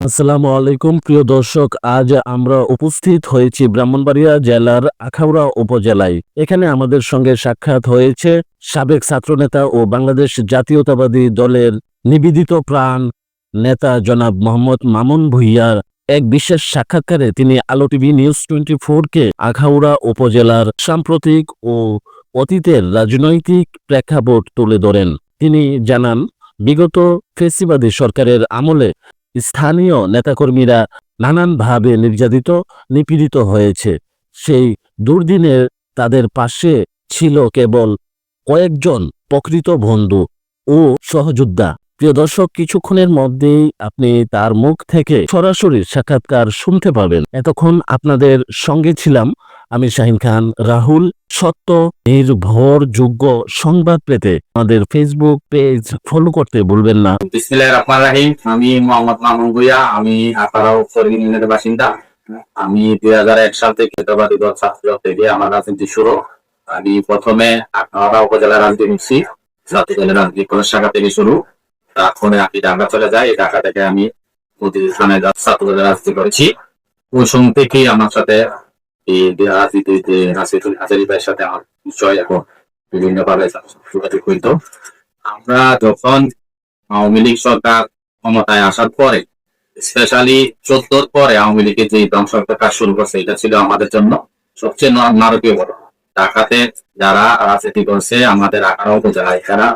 আসসালামু আলাইকুম প্রিয় দর্শক, আজ আমরা উপস্থিত হয়েছি ব্রাহ্মণবাড়িয়া জেলার আখাউড়া উপজেলায়। এখানে আমাদের সঙ্গে সাক্ষাৎ হয়েছে সাবেক ছাত্রনেতা ও বাংলাদেশ জাতীয়তাবাদী দলের নিবেদিত প্রাণ নেতা জনাব মোহাম্মদ মামুন ভূঁইয়ার। এক বিশেষ সাক্ষাৎকারে তিনি আলো টিভি নিউজ 24-কে আখাউড়া উপজেলার সাম্প্রতিক ও অতীতের রাজনৈতিক প্রেক্ষাপট তুলে ধরেন। তিনি জানান, বিগত ফ্যাসিবাদী সরকারের আমলে স্থানীয় নেতাকর্মীরা নানানভাবে নির্যাতিত, নিপীড়িত হয়েছে। সেই দুর্দিনে তাদের পাশে ছিল কেবল কয়েকজন প্রকৃত বন্ধু ও সহযোদ্ধা। প্রিয় দর্শক, কিছুক্ষণের মধ্যেই আপনি তার মুখ থেকে সরাসরি সাক্ষাৎকার শুনতে পাবেন। এতক্ষণ আপনাদের সঙ্গে ছিলাম আমি শাহিন খান রাহুল। সত্য, নির্ভরযোগ্য সংবাদ পেতে আমাদের ফেসবুক পেজ ফলো করতে ভুলবেন না। বিসমিল্লাহির রহমানির রহিম। আমি মোহাম্মদ মামুন ভূঁইয়া, আমি আখাউড়া উপজেলার বাসিন্দা। আমি 2001 সাল থেকে জাতীয়তাবাদী দল ছাত্র থেকে আমার রাজনীতি শুরু। আমি প্রথমে আখাউড়া উপজেলার রাজনীতি করছি, জাতীয় দলের রাজনীতি করার শাখা থেকে শুরু। তারপরে আমি ঢাকা চলে যাই, ঢাকা থেকে আমি প্রতিষ্ঠানে ছাত্র দলের রাজনীতি করেছি। ওই সময় থেকেই আমার সাথে এই রাজনীতিতে রাজনীতি হাজারি ভাইয়ের সাথে আমার বিষয় এখন বিভিন্ন ভাবে যোগাযোগ হইত। আমরা যখন আওয়ামী লীগ সরকার ক্ষমতায় আসার পরে, স্পেশালি 14 পরে আওয়ামী লীগের যে ধ্বংসের কাজ শুরু করছে, এটা ছিল আমাদের জন্য সবচেয়ে নারকীয় ঘটনা। ঢাকাতে যারা রাজনীতি করছে আমাদের আখাউড়া উপজেলায়, তারা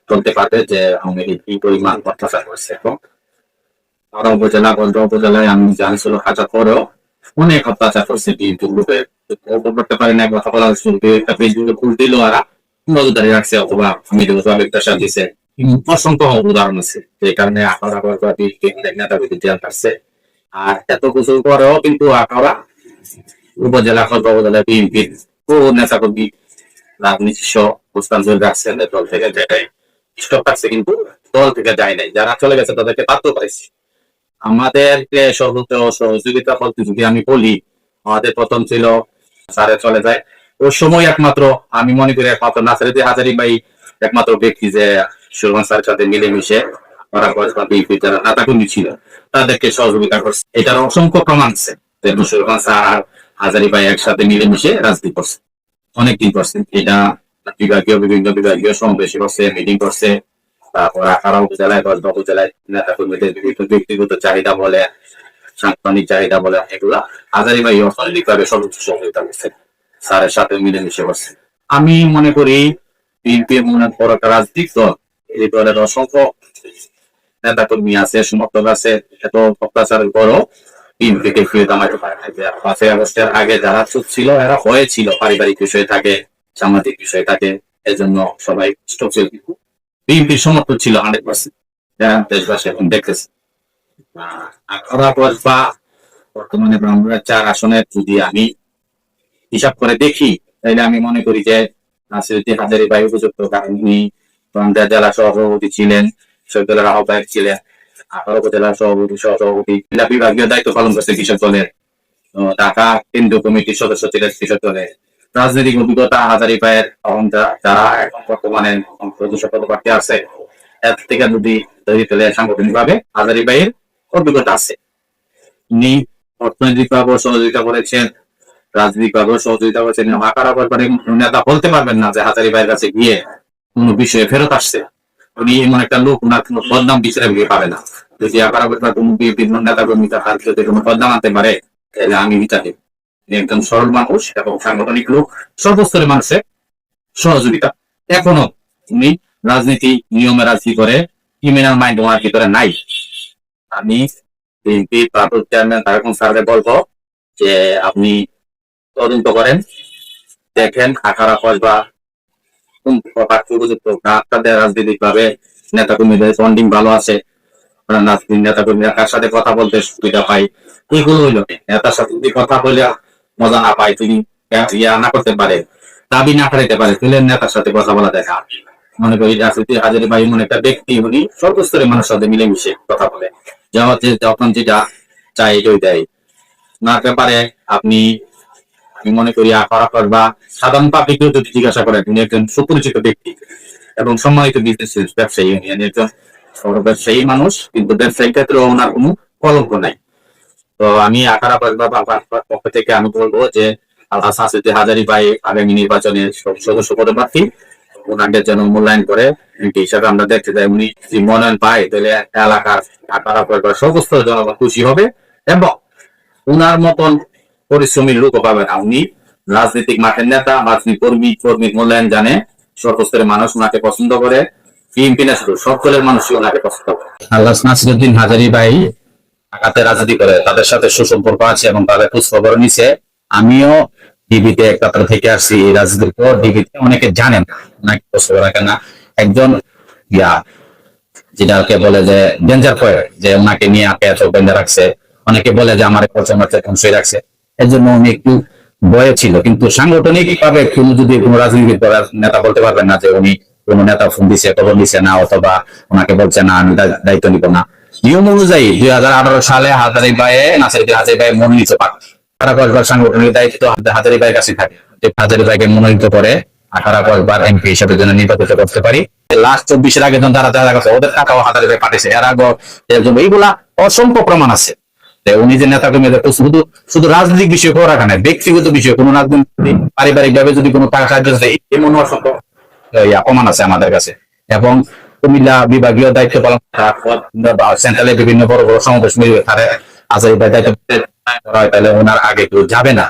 বলতে পারবে যে আওয়ামী লীগ কি পরিমাণ অত্যাচার করছে। এবং আখাউড়া উপজেলায় আমি জানি ছিল হাজার পরেও অনেক অত্যাচার করছে বিএনপি গ্রুপে। করতে পারি না, কথা বলা একটা ফেসবুকে ফুল দিল, আর নজরদারি রাখছে অথবা মিডিয়া একটা দিছে। অসংখ্য উদাহরণ আছে, যে কারণে আখাউড়া নেতাকর্মী জেল কাটছে। আর এত কিছু পরেও কিন্তু আখাউড়া উপজেলা উপজেলা বিএনপির বহু নেতাকর্মী রাজনীতি অবস্থান ধরে রাখছে দল থেকে, যেটাই স্টপ থাকছে, কিন্তু দল থেকে যায় নাই। যারা চলে গেছে তাদেরকে বাধ্য করেছে। আমাদেরকে সর্বোচ্চ সহযোগিতা বলতে যদি আমি বলি, আমাদের প্রথম ছিল স্যারে চলে যায়। ওই সময় একমাত্র আমি মনে করি একমাত্র নাসিরউদ্দিন হাজারী ভাই একমাত্র ব্যক্তি যে সুরমান স্যারের সাথে মিলেমিশে যারা নেতাকর্মী ছিল তাদেরকে সহযোগিতা করছে। এটার অসংখ্য প্রমাণ আছে। সুরমান স্যার আর হাজারী ভাই একসাথে মিলেমিশে রাজনীতি করছে, অনেকদিন করছে। এটা বিভিন্ন বিভাগীয় সমাবেশ করছে, মিটিং করছে। তারপর আখাউড়া উপজেলায় 10 উপজেলায় নেতাকর্মীদের বিভিন্ন ব্যক্তিগত চাহিদা বলে, সাংগঠনিক চাহিদা বলে, এগুলা হাজারী ভাই অর্থনৈতিক ভাবে সর্বোচ্চ সহযোগিতা করছে, স্যারের সাথে মিলেমিশে করছে। আমি মনে করি বিএনপি মনে বড় একটা রাজনৈতিক দল, এই দলের অসংখ্য নেতাকর্মী আছে, সমর্থক আছে। এত অত্যাচারের পরও বিএনপিকে ফিরে দামাইতে পারে না। 5ই আগস্টের আগে যারা চুপ ছিল, এরা হয়েছিল পারিবারিক বিষয় থাকে, সামাজিক বিষয় থাকে, এজন্য সবাই স্টপ ছিল। বিএনপির সমর্থন ছিল 100%, দেশবাসী এখন দেখতেছে। বা বর্তমানে ব্রাহ্মণবাড়িয়া 4 আসনের যদি আমি হিসাব করে দেখি, তাহলে আমি মনে করি যে নাসিরউদ্দিন হাজারী ভাই উপযুক্ত, কারণ উনি জেলা সভাপতি ছিলেন, বিশ্ববিদ্যালয়ের আহ্বায়ক ছিলেন, আখাউড়া উপজেলার সভাপতি বিভাগীয় দায়িত্ব পালন করছে কৃষক দলের, ঢাকা কেন্দ্রীয় কমিটির সদস্য ছিলেন কৃষক দলের। রাজনৈতিক অভিজ্ঞতা হাজারী ভাইয়ের, যারা বর্তমানে পদপ্রার্থী আছে, এর থেকে যদি তৈরি তোলে সাংগঠনিক ভাবে হাজারী ভাইয়ের অভিজ্ঞতা আছে। উনি অর্থনৈতিক ভাবে সহযোগিতা করেছেন, রাজনৈতিক ভাবে সহযোগিতা করেছেন। আখাউড়া পরিবারের নেতা বলতে পারবেন না যে হাজারী ভাইয়ের কাছে গিয়ে কোন বিষয়ে ফেরত আসছে। উনি এমন একটা লোক, উনার কোন বদনাম বিচারে পাবে না। যদি আখাউড়া পরিবার কোন বিভিন্ন নেতা কর্মী তার যদি কোনো বদনাম আনতে পারে, তাহলে আমি বিচার দেব। একজন সরল মানুষ এবং সাংগঠনিক লোক, সর্বস্তরের মানুষের সহযোগিতা। এখনো উনি রাজনীতি নিয়মে রাজনীতি করে, ক্রিমিনাল মাইন্ড ওনার ভিতরে নাই। আমি বিএনপি ভারপ্রাপ্ত চেয়ারম্যান তারেক রহমান স্যারকে বলবো যে আপনি তদন্ত করেন, দেখেন আখাউড়া কসবা কোন প্রার্থী উপযুক্ত। আপনাদের রাজনৈতিক ভাবে নেতাকর্মীদের বন্ডিং ভালো আছে, নেতাকর্মীরা কার সাথে কথা বলতে সুবিধা পাই, এগুলো হইলো নেতার সাথে যদি কথা বলে মজা না পায়, তিনি ইয়া না করতে পারে, দাবি না খাইতে পারে, তাহলে নেতার সাথে কথা বলা দেখা। মনে করি রাজনীতি হাজারী ভাই এমন একটা ব্যক্তি, উনি সর্বস্তরের মানুষের সাথে মিলেমিশে কথা বলে, যখন যেটা চাই এটাই দেয়। না ব্যাপারে আপনি, আমি মনে করি আখাউড়া বা সাধারণ পাবলিকও যদি জিজ্ঞাসা করেন, উনি একজন সুপরিচিত ব্যক্তি এবং সম্মানিত বিজনেস ব্যবসায়ী। উনি একজন বড় ব্যবসায়ী মানুষ, কিন্তু ব্যবসায়িক ক্ষেত্রে ওনার কোনো কলঙ্ক নাই। তো আমি আখাড়া পক্ষ থেকে আমি বলবো যে আলহাজ আসিফ হাজারী ভাই আগামী নির্বাচনে সদস্য পদপ্রার্থী, ওনাকে যেন মূল্যায়ন করে এমপি হিসাবে আমরা দেখতে চাই। উনি যদি মনোনয়ন পায় তাহলে এলাকার আখাড়া পরিবার সমস্ত জনগণ খুশি হবে এবং উনার মতন পরিশ্রমী লোক পাবে না। উনি রাজনৈতিক মাঠের নেতা, রাজনীতি কর্মীর মূল্যায়ন জানে, সর্বস্তরের মানুষ ওনাকে পছন্দ করে, বিএনপি না শুধু সকলের মানুষই ওনাকে পছন্দ করে। আলহাজ নাসিরউদ্দিন হাজারী ভাই ঢাকাতে রাজনীতি করে, তাদের সাথে সুসম্পর্ক আছে এবং তাদের খোঁজ খবর নিছে। আমিও ডিবিতে একত্র থেকে আসছি, এই রাজনীতির পর ডিবিতে অনেকে জানেন ওনাকে খোঁজ খবর রাখেন না। একজন যেটাকে বলে যে ডেঞ্জার পয়েন্ট, যে ওনাকে নিয়ে আঁকে এত বেঁধে রাখছে, অনেকে বলে যে আমার পছন্দ সই রাখছে, এর জন্য উনি একটু ভয়ে ছিল। কিন্তু সাংগঠনিক ভাবে যদি কোনো রাজনীতি নেতা বলতে পারবেন না যে উনি কোন নেতা ফোন দিছে, খবর দিছে না, অথবা ওনাকে বলছে না আমি দায়িত্ব নিব না। নিয়ম অনুযায়ী 2018 সালে হাজারী ভাই নাসিরউদ্দিন হাজারী ভাই মনোনীত পান। সাংগঠনিক দায়িত্ব হাজারী ভাইয়ের কাছে থাকে। হাজারী ভাইকে মনোনীত করে 18 এমপি হিসাবে যেন নির্বাচিত করতে পারি। লাস্ট 24-এর আগে যখন তারা দেখা গেছে ওদের টাকাও হাজারী ভাই পাঠিয়েছে, এর আগে এইগুলা অসংখ্য প্রমাণ আছে। উনি যে নেতা কর্মীদের শুধু শুধু রাজনৈতিক বিষয় খবর রাখা নাই, ব্যক্তিগত বিষয় কোনো রাজনীতি পারিবারিক ভাবে যদি কোনো টাকা সাহায্য আছে এমন অসংখ্য প্রমাণ আছে আমাদের কাছে। এবং কুমিল্লা বিভাগীয় দায়িত্ব পালন সেন্ট্রালে বিভিন্ন বড় বড় সমাবেশ মিলবে, তারা হাজারী ভাই দায়িত্ব করা হয়, তাহলে ওনার আগে কেউ যাবে না।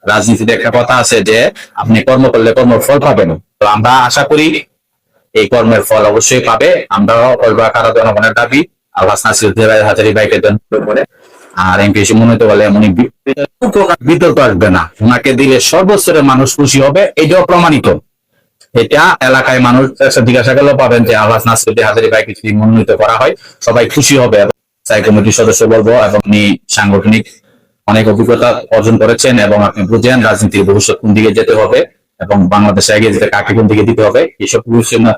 রাজনীতিতে একটা কথা আছে যে আপনি কর্ম করলে কর্মের ফল পাবেন। তো আমরা আশা করি এই কর্মের ফল অবশ্যই পাবে। আমরাও কারো জনগণের দাবি আলহাজ নাসিরউদ্দিন হাজারী ভাইকে করে আর এমপি মনোনীত বলে এমন বিতর্ক আসবে না। ওনাকে দিলে সর্বস্তরের মানুষ খুশি হবে, এটাও প্রমাণিত। এটা এলাকায় মানুষ জিজ্ঞাসা করলেও পাবেন যে আলহাজ নাসিরউদ্দিন হাজারী ভাইকে যদি মনোনীত করা হয় সবাই খুশি হবে। স্থায়ী কমিটির সদস্য বলবো, এবং উনি সাংগঠনিক অনেক অভিজ্ঞতা অর্জন করেছেন এবং আপনি বুঝেন রাজনীতির ভবিষ্যৎ কোন দিকে যেতে হবে এবং বাংলাদেশে এগিয়ে যেতে কাকে কোন দিকে দিতে হবে, এইসব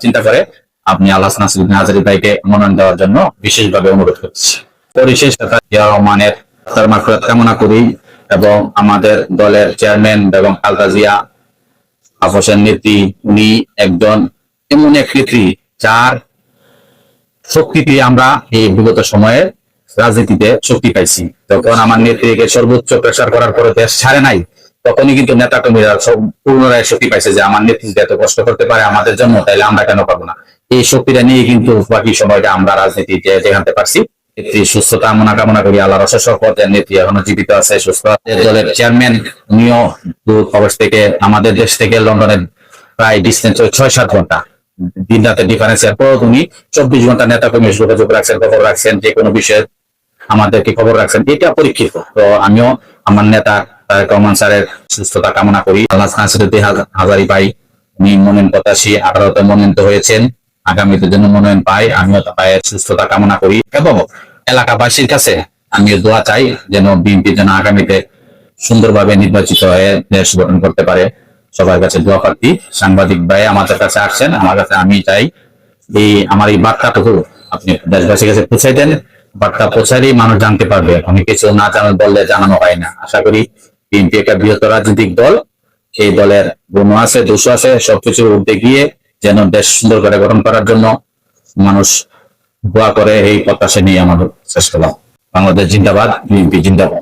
চিন্তা করে আপনি আলহাজ নাসিরউদ্দিন হাজারী ভাইকে মনোনয়ন দেওয়ার জন্য বিশেষভাবে অনুরোধ করছি। পরিশেষ জিয়া রহমানের মাগফিরাত কামনা করি এবং আমাদের দলের চেয়ারম্যান বেগম খালেদা জিয়া আপসের নেত্রী, উনি একজন এমন এক নেত্রী যার শক্তিতে আমরা এই বিগত সময়ে রাজনীতিতে শক্তি পাইছি। যখন আমার নেত্রীকে সর্বোচ্চ প্রেসার করার পরে দেশ ছাড়ে নাই, তখনই কিন্তু নেতা কর্মীরা পুনরায় শক্তি পাইছে যে আমার নেতৃত্ব এত কষ্ট করতে পারে আমাদের জন্য, তাইলে আমরা কেন পারবো না। এই শক্তিটা নিয়ে কিন্তু বাকি সময়টা আমরা রাজনীতিতে দেখাতে পারছি। নেত্রীর সুস্থতা কামনা করি, আল্লাহর অশেষ রহমত, নেত্রী এখনো জীবিত আছে, সুস্থ আছে। দলের চেয়ারম্যান উনিও দূর প্রবাস থেকে আমাদের দেশ থেকে লন্ডনের প্রায় ডিস্টেন্স 6-7 ঘন্টা, দিন রাতের ডিফারেন্সের পর উনি 24 ঘন্টা নেতা কর্মীর যোগাযোগ রাখছেন, খবর রাখছেন, যে কোনো বিষয়ে আমাদেরকে খবর রাখছেন, এটা পরীক্ষিত। তো আমিও আমার নেতা তারেক রহমান স্যারের সুস্থতা কামনা করি। আলহাজ নাসিরউদ্দিন হাজারী ভাই উনি মনোনয়ন প্রত্যাশী, 18তে মনোনীত হয়েছেন, আগামীতে যেন মনোনয়ন পাই। আমিও ভাইয়ের সুস্থতা কামনা করি এবং এলাকাবাসীর কাছে আমিও দোয়া চাই যেন বিএনপি যেন আগামীতে সুন্দরভাবে নির্বাচিত হয়ে দেশ গঠন করতে পারে। সবার কাছে দোয়া প্রার্থী। সাংবাদিক ভাই আমাদের কাছে আসছেন, আমার কাছে আমি চাই আমার এই বার্তাটুকু আপনি দেশবাসীর কাছে পৌঁছাই দেন। বার্তা পৌঁছালেই মানুষ জানতে পারবে, অনেক কিছু না জানার বললে জানানো হয় না। আশা করি বিএনপি একটা বৃহত্তর রাজনৈতিক দল, এই দলের গুণ আছে, দোষ আছে, সবকিছু উঠতে গিয়ে যেন দেশ সুন্দর করে গঠন করার জন্য মানুষ দোয়া করে, এই প্রত্যাশা নিয়ে আমাদের শেষ করলাম। বাংলাদেশ জিন্দাবাদ, বিএনপি জিন্দাবাদ।